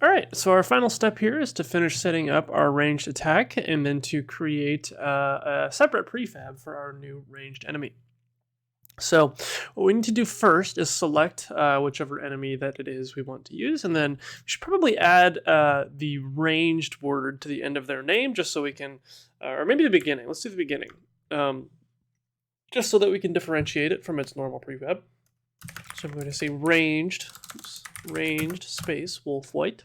All right, so our final step here is to finish setting up our ranged attack and then to create a separate prefab for our new ranged enemy. So what we need to do first is select whichever enemy that it is we want to use, and then we should probably add the ranged word to the end of their name just so we can, or maybe the beginning. Let's do the beginning, just so that we can differentiate it from its normal prefab. So I'm going to say ranged, ranged space wolf white.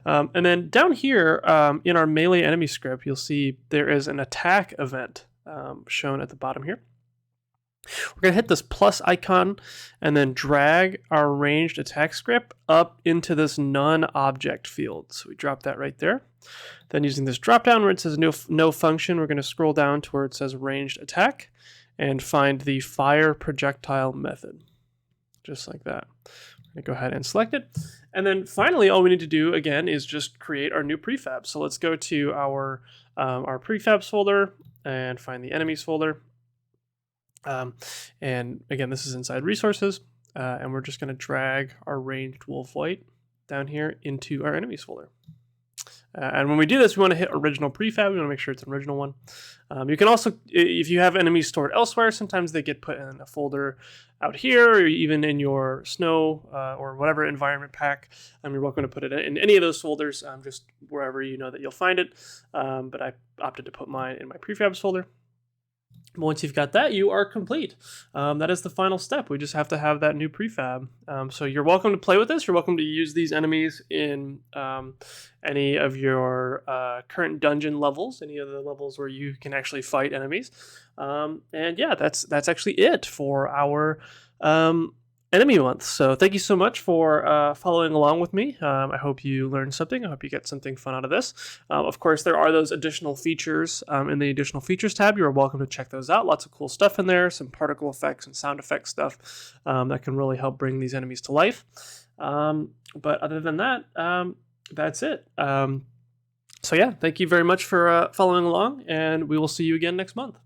And then down here in our melee enemy script, you'll see there is an attack event shown at the bottom here. We're going to hit this plus icon and then drag our ranged attack script up into this none object field. So we drop that right there. Then using this drop down where it says no function, we're going to scroll down to where it says ranged attack and find the fire projectile method. Just like that. I'm going to go ahead and select it. And then finally, all we need to do again is just create our new prefab. So let's go to our prefabs folder and find the enemies folder. And again, this is inside resources, and we're just going to drag our ranged wolf white down here into our enemies folder. And when we do this, we want to hit original prefab. We want to make sure it's an original one. You can also, if you have enemies stored elsewhere, sometimes they get put in a folder out here, or even in your snow or whatever environment pack. You're welcome to put it in any of those folders, just wherever you know that you'll find it. But I opted to put mine in my prefabs folder. Once you've got that, you are complete. That is the final step. We just have to have that new prefab. So you're welcome to play with this. You're welcome to use these enemies in any of your current dungeon levels, any of the levels where you can actually fight enemies. And yeah, that's actually it for our enemy month. So thank you so much for following along with me. I hope you learned something. I hope you get something fun out of this. Of course, there are those additional features in the additional features tab. You're welcome to check those out. Lots of cool stuff in there, some particle effects and sound effects stuff that can really help bring these enemies to life. But other than that, that's it. So yeah, thank you very much for following along, and we will see you again next month.